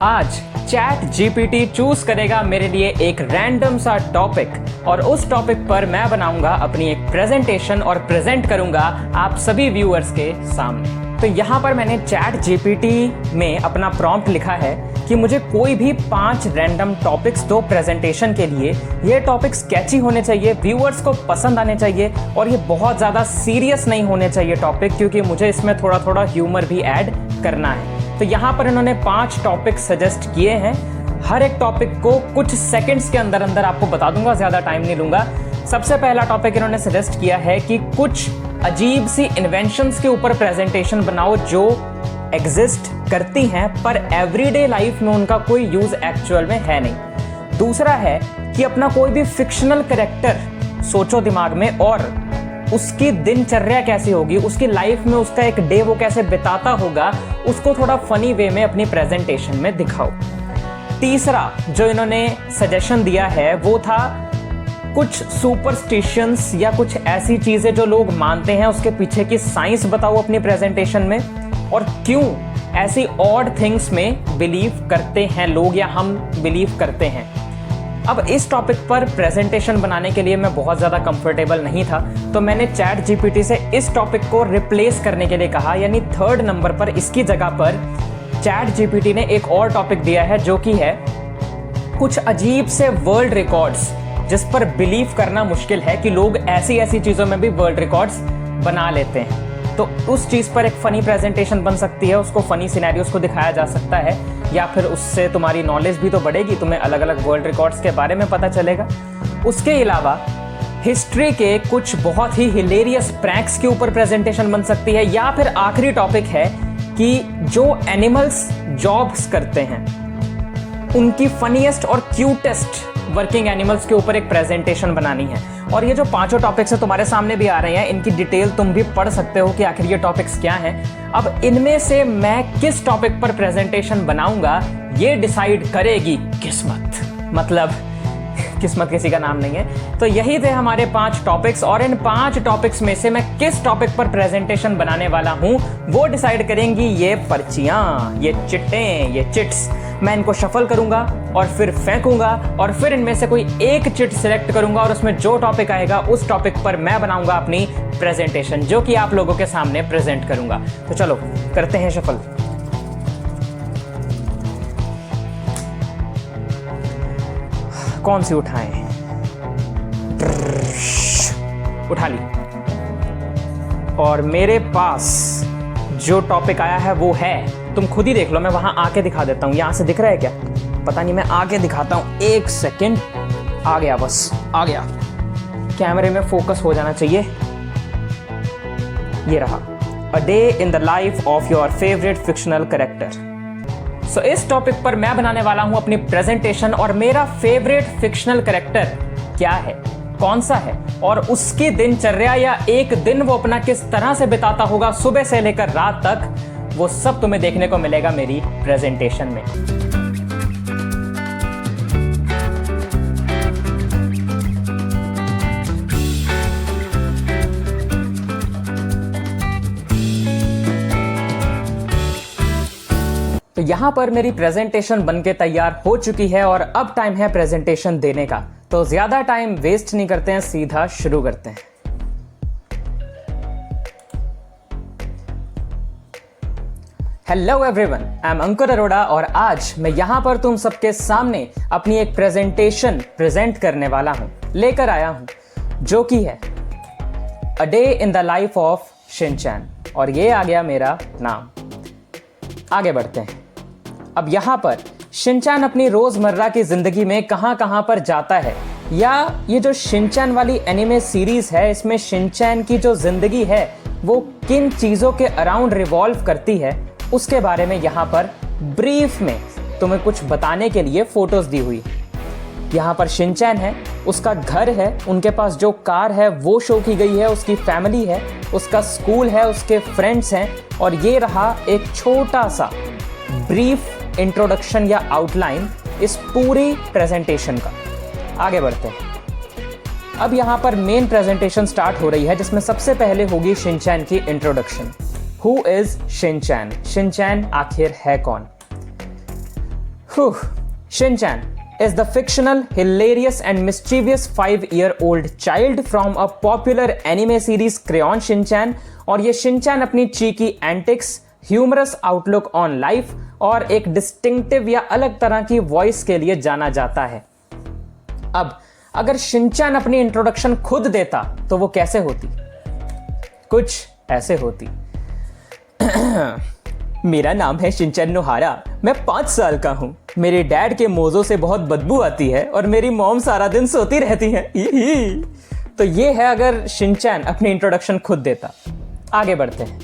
आज chat GPT choose करेगा मेरे लिए एक रैंडम सा टॉपिक और उस टॉपिक पर मैं बनाऊंगा अपनी एक प्रेजेंटेशन और प्रेजेंट करूंगा आप सभी व्यूअर्स के सामने। तो यहाँ पर मैंने चैट जीपीटी में अपना प्रॉम्प्ट लिखा है कि मुझे कोई भी 5 रैंडम टॉपिक्स दो प्रेजेंटेशन के लिए। ये टॉपिक्स कैची होने चाहिए, व्यूअर्स को पसंद आने चाहिए और ये बहुत ज़्यादा सीरियस नहीं होने चाहिए टॉपिक, क्योंकि मुझे इसमें थोड़ा थोड़ा ह्यूमर भी ऐड करना है। तो यहाँ पर इन्होंने 5 टॉपिक सजेस्ट किए हैं। हर एक टॉपिक को कुछ सेकंड्स के अंदर अंदर आपको बता दूंगा, ज़्यादा टाइम नहीं लूंगा। सबसे पहला टॉपिक इन्होंने सजेस्ट किया है कि कुछ अजीब सी इन्वेंशंस के ऊपर प्रेजेंटेशन बनाओ जो एग्जिस्ट करती हैं पर एवरीडे लाइफ में उनका कोई यूज एक्चुअल में है नहीं। दूसरा है कि अपना कोई भी फिक्शनल कैरेक्टर सोचो दिमाग में और उसकी दिनचर्या कैसी होगी, उसकी लाइफ में उसका एक डे वो कैसे बिताता होगा, उसको थोड़ा फनी वे में अपनी प्रेजेंटेशन में दिखाओ। तीसरा जो इन्होंने सजेशन दिया है वो था कुछ सुपरस्टिशंस या कुछ ऐसी चीजें जो लोग मानते हैं उसके पीछे की साइंस बताओ अपनी प्रेजेंटेशन में, और क्यों ऐसी ऑड थिंग्स में बिलीव करते हैं लोग या हम बिलीव करते हैं। अब इस टॉपिक पर प्रेजेंटेशन बनाने के लिए मैं बहुत ज़्यादा कंफर्टेबल नहीं था, तो मैंने चैट जीपीटी से इस टॉपिक को रिप्लेस करने के लिए कहा, यानी 3rd नंबर पर इसकी जगह पर चैट जीपीटी ने एक और टॉपिक दिया है जो कि है कुछ अजीब से वर्ल्ड रिकॉर्ड्स जिस पर बिलीव करना मुश्किल है कि लोग ऐसी ऐसी चीज़ों में भी वर्ल्ड रिकॉर्ड्स बना लेते हैं। तो उस चीज़ पर एक फ़नी प्रेजेंटेशन बन सकती है, उसको फ़नी सिनेरियोस को दिखाया जा सकता है, या फिर उससे तुम्हारी नॉलेज भी तो बढ़ेगी, तुम्हें अलग अलग वर्ल्ड रिकॉर्ड्स के बारे में पता चलेगा। उसके अलावा हिस्ट्री के कुछ बहुत ही हिलेरियस प्रैंक्स के ऊपर प्रेजेंटेशन बन सकती है, या फिर आखिरी टॉपिक है कि जो एनिमल्स जॉब्स करते हैं उनकी फनीएस्ट और क्यूटेस्ट वर्किंग एनिमल्स के ऊपर एक प्रेजेंटेशन बनानी है। और ये जो 5 टॉपिक्स है तुम्हारे सामने भी आ रहे हैं, इनकी डिटेल तुम भी पढ़ सकते हो कि आखिर ये टॉपिक्स क्या हैं। अब इनमें से मैं किस टॉपिक पर प्रेजेंटेशन बनाऊंगा ये डिसाइड करेगी किस्मत। मतलब किस्मत किसी का नाम नहीं है। तो यही थे हमारे 5 टॉपिक्स, और इन 5 टॉपिक्स में से मैं किस टॉपिक पर प्रेजेंटेशन बनाने वाला हूं वो डिसाइड करेंगी ये पर्चियां, ये चिट्टें, ये चिट्स। मैं इनको शफल करूंगा और फिर फेंकूंगा और फिर इनमें से कोई एक चिट सिलेक्ट करूंगा और उसमें जो टॉपिक आएगा उस टॉपिक पर मैं बनाऊंगा अपनी प्रेजेंटेशन, जो कि आप लोगों के सामने प्रेजेंट करूंगा। तो चलो करते हैं शफल। कौन सी उठाएं? उठा ली। और मेरे पास जो टॉपिक आया है वो है, तुम खुद ही देख लो, मैं वहां आके दिखा देता हूं। यहां से दिख रहा है क्या पता नहीं, मैं आके दिखाता हूं। 1 सेकेंड। आ गया, बस आ गया। कैमरे में फोकस हो जाना चाहिए। ये रहा, a day in the life of your favourite fictional character. So इस टॉपिक पर मैं बनाने वाला हूं अपनी प्रेजेंटेशन, और मेरा फेवरेट फिक्शनल कैरेक्टर क्या है, कौन सा है, और उसकी दिनचर्या या एक दिन वो अपना किस तरह से बिताता होगा सुबह से लेकर रात तक, वो सब तुम्हें देखने को मिलेगा मेरी प्रेजेंटेशन में। तो यहां पर मेरी प्रेजेंटेशन बनके तैयार हो चुकी है और अब टाइम है प्रेजेंटेशन देने का। तो ज्यादा टाइम वेस्ट नहीं करते हैं, सीधा शुरू करते हैं। हेलो एवरीवन, आई एम अंकुर अरोड़ा और आज मैं यहां पर तुम सबके सामने अपनी एक प्रेजेंटेशन प्रेजेंट करने वाला हूं, लेकर आया हूं, जो कि है अ day in the life of Shinchan, और ये आ गया मेरा नाम। आगे बढ़ते हैं। अब यहां पर शिनचैन अपनी रोजमर्रा की जिंदगी में कहां कहां पर जाता है, या ये जो शिनचैन वाली एनिमे सीरीज है इसमें शिनचैन की जो जिंदगी है वो किन चीजों के अराउंड रिवॉल्व करती है, उसके बारे में यहाँ पर ब्रीफ में तुम्हें कुछ बताने के लिए फोटोज दी हुई। यहाँ पर शिनचैन है, उसका घर है, उनके पास जो कार है वो शो की गई है, उसकी फैमिली है, उसका स्कूल है, उसके फ्रेंड्स हैं, और ये रहा एक छोटा सा ब्रीफ इंट्रोडक्शन या आउटलाइन इस पूरी प्रेजेंटेशन का। आगे बढ़ते हैं। अब यहाँ पर मेन प्रेजेंटेशन स्टार्ट हो रही है, जिसमें सबसे पहले होगी शिनचैन की introduction. Who is Shinchan? Shinchan आखिर है कौन? Shin-chan is the fictional, hilarious and mischievous 5-year-old child from a popular anime series Crayon Shin-chan। और ये शिनचैन अपनी cheeky antics, humorous outlook on life और एक डिस्टिंक्टिव या अलग तरह की वॉइस के लिए जाना जाता है। अब अगर शिनचैन अपनी इंट्रोडक्शन खुद देता तो वो कैसे होती? कुछ ऐसे होती। मेरा नाम है शिनचैन नोहारा, मैं 5 साल का हूं। मेरे डैड के मोज़ों से बहुत बदबू आती है और मेरी मॉम सारा दिन सोती रहती है। तो ये है अगर शिनचैन अपनी इंट्रोडक्शन खुद देता। आगे बढ़ते हैं।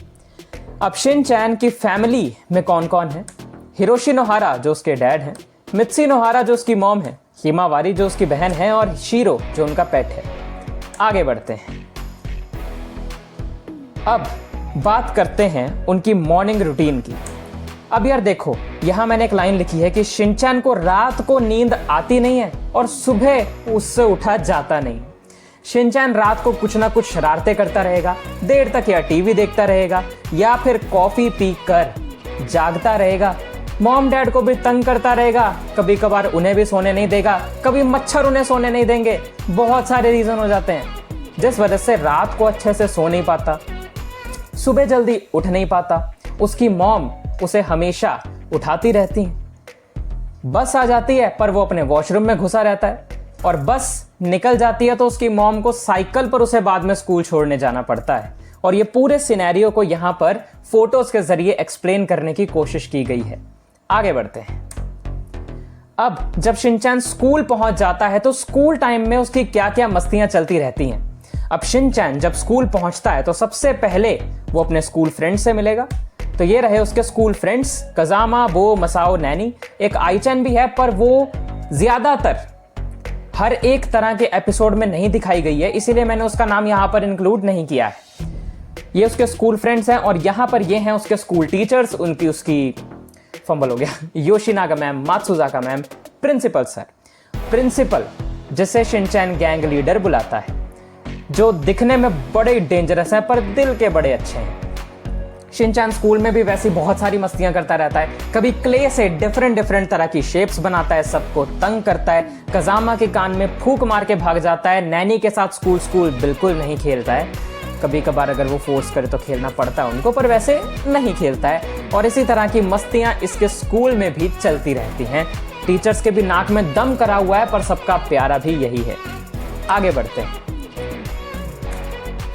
अब शिनचैन की फैमिली में कौन कौन है? हिरोशी नोहारा जो उसके डैड हैं, मित्सी नोहारा जो उसकी मॉम है, हिमावारी जो उसकी बहन है और शीरो जो उनका पेट है। आगे बढ़ते हैं। अब बात करते हैं उनकी मॉर्निंग रूटीन की। अब यार देखो, यहां मैंने एक लाइन लिखी है कि शिनचैन को रात को नींद आती नहीं है और सुबह उससे उठा जाता नहीं। शिनचैन रात को कुछ ना कुछ शरारतें करता रहेगा, देर तक या टीवी देखता रहेगा या फिर कॉफी पी कर जागता रहेगा। मॉम डैड को भी तंग करता रहेगा, कभी कभार उन्हें भी सोने नहीं देगा, कभी मच्छर उन्हें सोने नहीं देंगे। बहुत सारे रीजन हो जाते हैं जिस वजह से रात को अच्छे से सो नहीं पाता, सुबह जल्दी उठ नहीं पाता। उसकी मॉम उसे हमेशा उठाती रहती है। बस आ जाती है पर वो अपने वॉशरूम में घुसा रहता है और बस निकल जाती है तो उसकी मॉम को साइकिल पर उसे बाद में स्कूल छोड़ने जाना पड़ता है। और ये पूरे सिनेरियो को यहां पर फोटोज के जरिए एक्सप्लेन करने की कोशिश की गई है। आगे बढ़ते हैं। अब जब शिनचैन स्कूल पहुंच जाता है तो स्कूल टाइम में उसकी क्या क्या मस्तियां चलती रहती हैं। अब शिनचैन जब स्कूल पहुंचता है तो सबसे पहले वो अपने स्कूल फ्रेंड से मिलेगा। तो ये रहे उसके स्कूल फ्रेंड्स, कजामा, बो, मसाओ, नैनी। एक आईचैन भी है पर वो ज्यादातर हर एक तरह के एपिसोड में नहीं दिखाई गई है, इसीलिए मैंने उसका नाम यहां पर इंक्लूड नहीं किया है। ये उसके स्कूल फ्रेंड्स हैं और यहां पर ये हैं उसके स्कूल टीचर्स, उसकी फंबल हो गया, Yoshinaga ma'am, Matsuzaka ma'am, principal sir. Principal जिसे शिनचैन गैंग लीडर बुलाता है, जो दिखने में बड़े डेंजरस हैं पर दिल के बड़े अच्छे हैं। शिनचैन स्कूल में भी वैसी बहुत सारी मस्तियां करता रहता है। कभी क्ले से डिफरेंट तरह की शेप्स बनाता है, सबको तंग करता है। कजामा के कान में फूंक मार के भाग जाता है। नैनी के साथ स्कूल बिल्कुल नहीं खेलता है। कभी कभार अगर वो फोर्स करे तो खेलना पड़ता है उनको, पर वैसे नहीं खेलता है। और इसी तरह की मस्तियां इसके स्कूल में भी चलती रहती हैं। टीचर्स के भी नाक में दम करा हुआ है पर सबका प्यारा भी यही है। आगे बढ़ते हैं।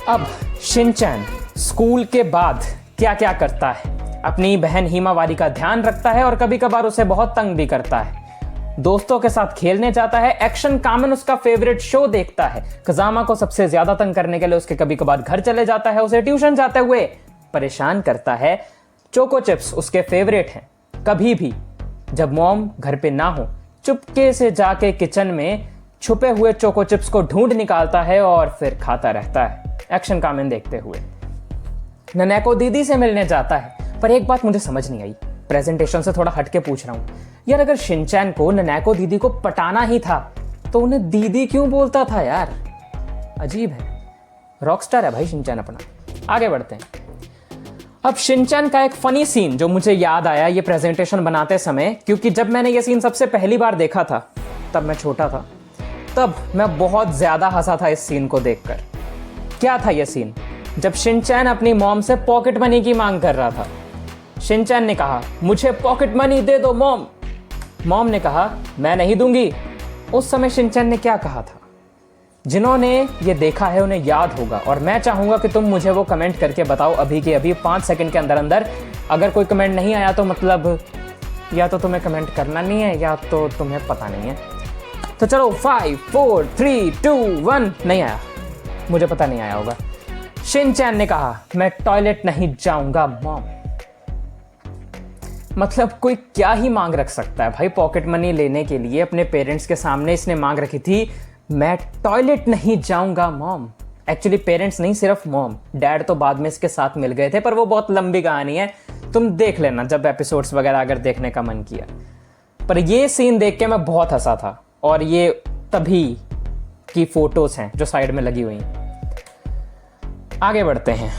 अब शिनचैन स्कूल के बाद क्या क्या करता है? अपनी बहन हिमावारी का ध्यान रखता है और कभी कभार उसे बहुत तंग भी करता है। दोस्तों के साथ खेलने जाता है। एक्शन कामेन उसका फेवरेट शो देखता है। कजामा को सबसे ज्यादा तंग करने के लिए उसके कभी कभार घर चले जाता है, उसे ट्यूशन जाते हुए परेशान करता है। चोको चिप्स उसके फेवरेट हैं। कभी भी जब मॉम घर पे ना हो, चुपके से जाके किचन में छुपे हुए चोको चिप्स को ढूंढ निकालता है और फिर खाता रहता है एक्शन कामेन देखते हुए। ननेको दीदी से मिलने जाता है, पर एक बात मुझे समझ नहीं आई, प्रेजेंटेशन से थोड़ा हटके पूछ रहा हूं यार, अगर शिनचैन को ननेको दीदी को पटाना ही था तो उन्हें दीदी क्यों बोलता था यार? अजीब है। रॉकस्टार है भाई शिनचैन अपना। आगे बढ़ते हैं। अब शिनचैन का एक फनी सीन जो मुझे याद आया ये प्रेजेंटेशन बनाते समय, क्योंकि जब मैंने ये सीन सबसे पहली बार देखा था तब मैं छोटा था, तब मैं बहुत ज्यादा हंसा था इस सीन को देखकर। क्या था ये सीन? जब शिनचैन अपनी मॉम से पॉकेट मनी की मांग कर रहा था। शिनचैन ने कहा, मुझे पॉकेट मनी दे दो मॉम। मॉम ने कहा, मैं नहीं दूंगी। उस समय शिनचैन ने क्या कहा था? जिन्होंने ये देखा है उन्हें याद होगा और मैं चाहूंगा कि तुम मुझे वो कमेंट करके बताओ अभी के अभी 5 सेकंड के अंदर अंदर। अगर कोई कमेंट नहीं आया तो मतलब या तो तुम्हें कमेंट करना नहीं है या तो तुम्हें पता नहीं है। तो चलो 5 4 3 2 1। नहीं आया, मुझे पता नहीं आया होगा। शिनचैन ने कहा, मैं टॉयलेट नहीं जाऊंगा मॉम। मतलब कोई क्या ही मांग रख सकता है भाई पॉकेट मनी लेने के लिए। अपने पेरेंट्स के सामने इसने मांग रखी थी, मैं टॉयलेट नहीं जाऊंगा मॉम। एक्चुअली पेरेंट्स नहीं, सिर्फ मॉम। डैड तो बाद में इसके साथ मिल गए थे, पर वो बहुत लंबी कहानी है, तुम देख लेना जब एपिसोड्स वगैरह अगर देखने का मन किया। पर ये सीन देख के मैं बहुत हंसा था और ये तभी की फोटोज हैं जो साइड में लगी हुई हैं। आगे बढ़ते हैं।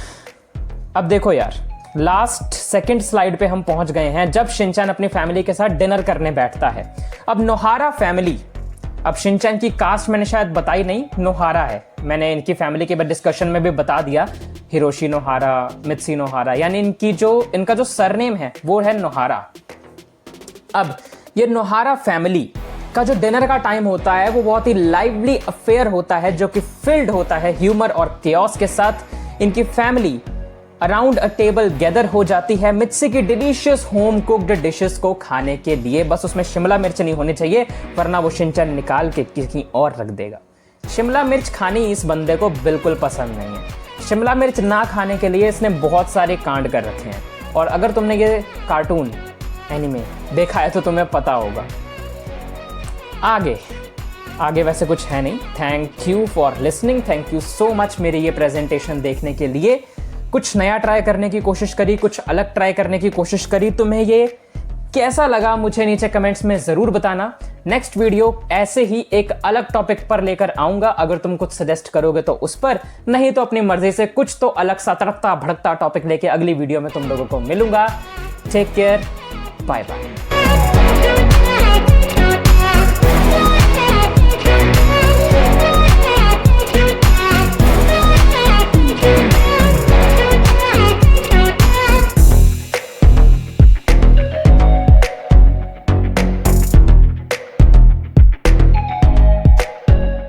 अब देखो यार, लास्ट सेकंड स्लाइड पे हम पहुंच गए हैं, जब शिनचैन अपनी फैमिली के साथ डिनर करने बैठता है। अब नोहारा फैमिली, अब शिनचैन की कास्ट मैंने शायद बताई नहीं, नोहारा है। मैंने इनकी फैमिली के डिस्कशन में भी बता दिया, हिरोशी नोहारा, मित्सी नोहारा, यानी इनका जो सरनेम है वो है नोहारा। अब ये नोहारा फैमिली का जो डिनर का टाइम होता है वो बहुत ही लाइवली अफेयर होता है, जो कि फिल्ड होता है ह्यूमर और केओस के साथ। इनकी फैमिली अराउंड अ टेबल गैदर हो जाती है मित्सी की डिलीशियस होम कुक्ड डिशेस को खाने के लिए। बस उसमें शिमला मिर्च नहीं होनी चाहिए, वरना वो शिनचैन निकाल के किसी और रख देगा। शिमला मिर्च खानी इस बंदे को बिल्कुल पसंद नहीं है। शिमला मिर्च ना खाने के लिए इसने बहुत सारे कांड कर रखे हैं, और अगर तुमने ये कार्टून एनिमे देखा है तो तुम्हें पता होगा। आगे वैसे कुछ है नहीं। Thank you for listening, thank you so much मेरी ये प्रेजेंटेशन देखने के लिए। कुछ नया ट्राई करने की कोशिश करी, कुछ अलग ट्राई करने की कोशिश करी। तुम्हें ये कैसा लगा मुझे नीचे कमेंट्स में जरूर बताना। नेक्स्ट वीडियो ऐसे ही एक अलग टॉपिक पर लेकर आऊंगा, अगर तुम कुछ सजेस्ट करोगे तो उस पर, नहीं तो अपनी मर्जी से कुछ तो अलग सा तड़कता भड़कता टॉपिक लेके अगली वीडियो में तुम लोगों को मिलूंगा। Take care, bye bye.